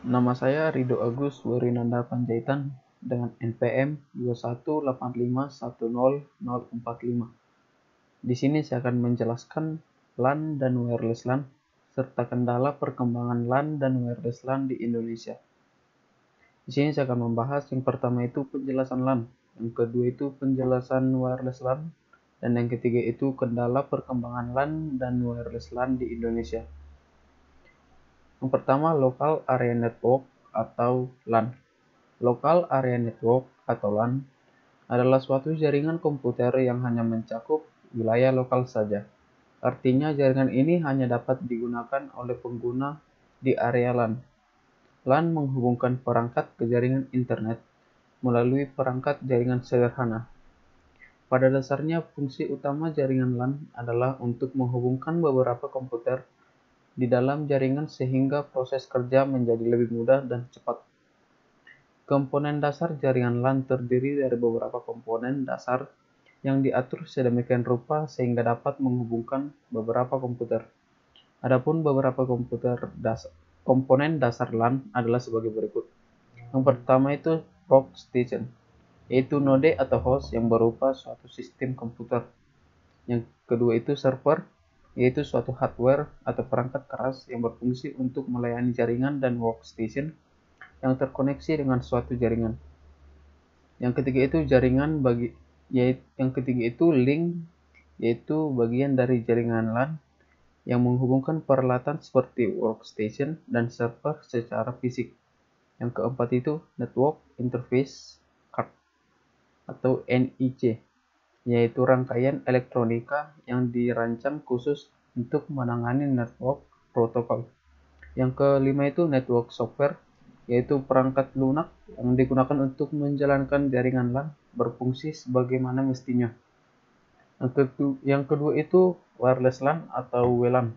Nama saya Rido Agus Wirinanda Panjaitan dengan NPM 218510045. Di sini saya akan menjelaskan LAN dan wireless LAN serta kendala perkembangan LAN dan wireless LAN di Indonesia. Di sini saya akan membahas yang pertama itu penjelasan LAN, yang kedua itu penjelasan wireless LAN, dan yang ketiga itu kendala perkembangan LAN dan wireless LAN di Indonesia. Yang pertama, Local Area Network atau LAN. Local Area Network atau LAN adalah suatu jaringan komputer yang hanya mencakup wilayah lokal saja. Artinya jaringan ini hanya dapat digunakan oleh pengguna di area LAN. LAN menghubungkan perangkat ke jaringan internet melalui perangkat jaringan sederhana. Pada dasarnya, fungsi utama jaringan LAN adalah untuk menghubungkan beberapa komputer di dalam jaringan sehingga proses kerja menjadi lebih mudah dan cepat. Komponen dasar jaringan LAN terdiri dari beberapa komponen dasar yang diatur sedemikian rupa sehingga dapat menghubungkan beberapa komputer. Adapun beberapa komponen dasar LAN adalah sebagai berikut. Yang pertama itu workstation, yaitu node atau host yang berupa suatu sistem komputer. Yang kedua itu server, yaitu suatu hardware atau perangkat keras yang berfungsi untuk melayani jaringan dan workstation yang terkoneksi dengan suatu jaringan. Yang ketiga itu yang ketiga itu link, yaitu bagian dari jaringan LAN yang menghubungkan peralatan seperti workstation dan server secara fisik. Yang keempat itu network interface card atau NIC, yaitu rangkaian elektronika yang dirancang khusus untuk menangani network protokol. Yang kelima itu network software, yaitu perangkat lunak yang digunakan untuk menjalankan jaringan LAN berfungsi sebagaimana mestinya. Yang kedua itu wireless LAN atau WLAN.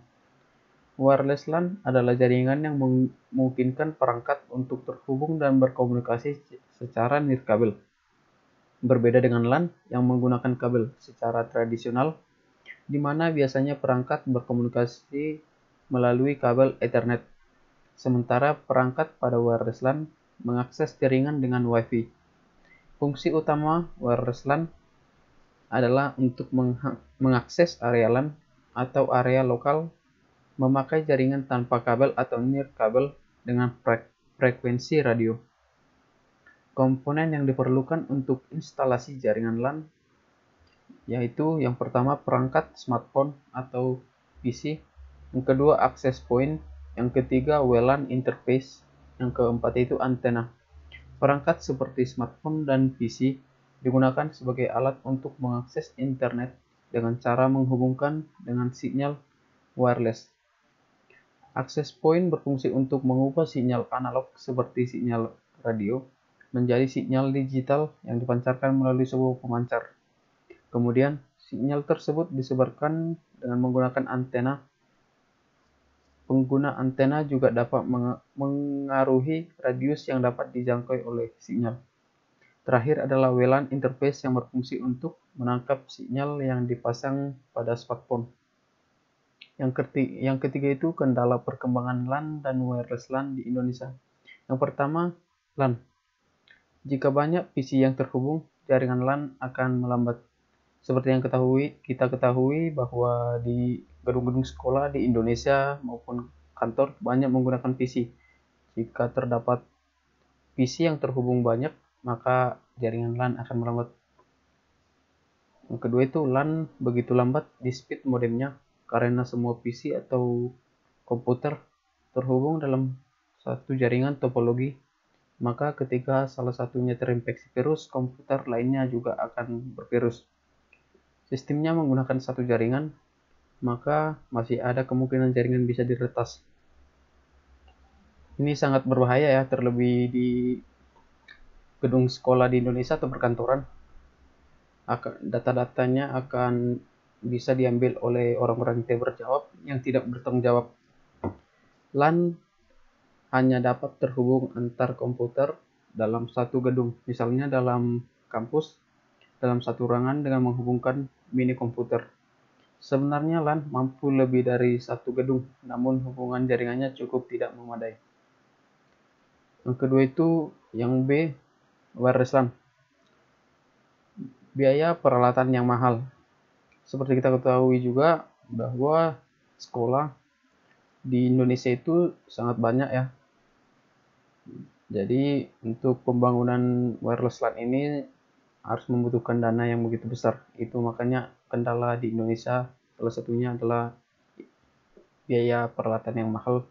Wireless LAN adalah jaringan yang memungkinkan perangkat untuk terhubung dan berkomunikasi secara nirkabel. Berbeda dengan LAN yang menggunakan kabel secara tradisional, di mana biasanya perangkat berkomunikasi melalui kabel Ethernet. Sementara perangkat pada wireless LAN mengakses jaringan dengan Wi-Fi. Fungsi utama wireless LAN adalah untuk mengakses area LAN atau area lokal memakai jaringan tanpa kabel atau nirkabel dengan frekuensi radio. Komponen yang diperlukan untuk instalasi jaringan LAN yaitu yang pertama perangkat smartphone atau PC, yang kedua access point, yang ketiga WLAN interface, yang keempat itu antena. Perangkat seperti smartphone dan PC digunakan sebagai alat untuk mengakses internet dengan cara menghubungkan dengan sinyal wireless. Access point berfungsi untuk mengubah sinyal analog seperti sinyal radio menjadi sinyal digital yang dipancarkan melalui sebuah pemancar. Kemudian, sinyal tersebut disebarkan dengan menggunakan antena. Pengguna antena juga dapat mengaruhi radius yang dapat dijangkau oleh sinyal. Terakhir adalah WLAN interface yang berfungsi untuk menangkap sinyal yang dipasang pada smartphone. Yang ketiga itu kendala perkembangan LAN dan wireless LAN di Indonesia. Yang pertama, LAN. Jika banyak PC yang terhubung, jaringan LAN akan melambat. Seperti yang kita ketahui bahwa di gedung-gedung sekolah di Indonesia maupun kantor banyak menggunakan PC. Jika terdapat PC yang terhubung banyak, maka jaringan LAN akan melambat. Yang kedua itu LAN begitu lambat di speed modemnya karena semua PC atau komputer terhubung dalam satu jaringan topologi. Maka ketika salah satunya terinfeksi virus, komputer lainnya juga akan bervirus. Sistemnya menggunakan satu jaringan, maka masih ada kemungkinan jaringan bisa diretas. Ini sangat berbahaya ya, terlebih di gedung sekolah di Indonesia atau perkantoran. Data-datanya akan bisa diambil oleh orang-orang yang tidak bertanggung jawab. LAN hanya dapat terhubung antar komputer dalam satu gedung, misalnya dalam kampus, dalam satu ruangan dengan menghubungkan mini komputer. Sebenarnya LAN mampu lebih dari satu gedung, namun hubungan jaringannya cukup tidak memadai. Yang kedua itu yang B, wireless LAN. Biaya peralatan yang mahal. Seperti kita ketahui juga bahwa sekolah di Indonesia itu sangat banyak ya. Jadi untuk pembangunan wireless LAN ini harus membutuhkan dana yang begitu besar. Itu makanya kendala di Indonesia salah satunya adalah biaya peralatan yang mahal.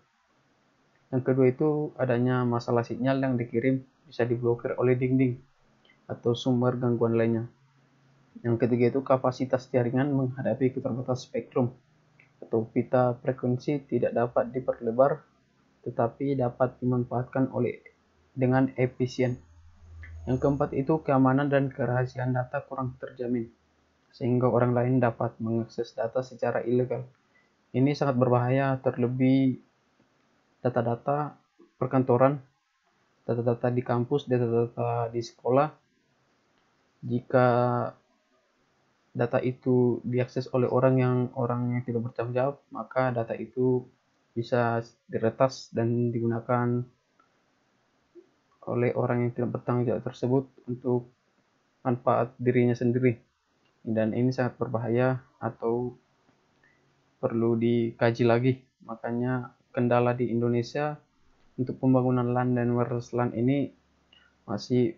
Yang kedua itu adanya masalah sinyal yang dikirim bisa diblokir oleh dinding atau sumber gangguan lainnya. Yang ketiga itu kapasitas jaringan menghadapi keterbatasan spektrum atau pita frekuensi tidak dapat diperlebar tetapi dapat dimanfaatkan dengan efisien. Yang keempat itu keamanan dan kerahasiaan data kurang terjamin sehingga orang lain dapat mengakses data secara ilegal. Ini sangat berbahaya, terlebih data-data perkantoran, data-data di kampus, data-data di sekolah. Jika data itu diakses oleh orang yang tidak bertanggung jawab, maka data itu bisa diretas dan digunakan oleh orang yang tidak bertanggung jawab tersebut untuk manfaat dirinya sendiri. Dan ini sangat berbahaya atau perlu dikaji lagi. Makanya kendala di Indonesia untuk pembangunan LAN dan wireless LAN ini masih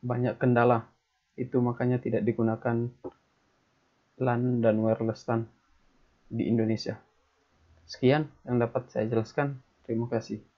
banyak kendala. Itu makanya tidak digunakan LAN dan wireless LAN di Indonesia. Sekian yang dapat saya jelaskan. Terima kasih.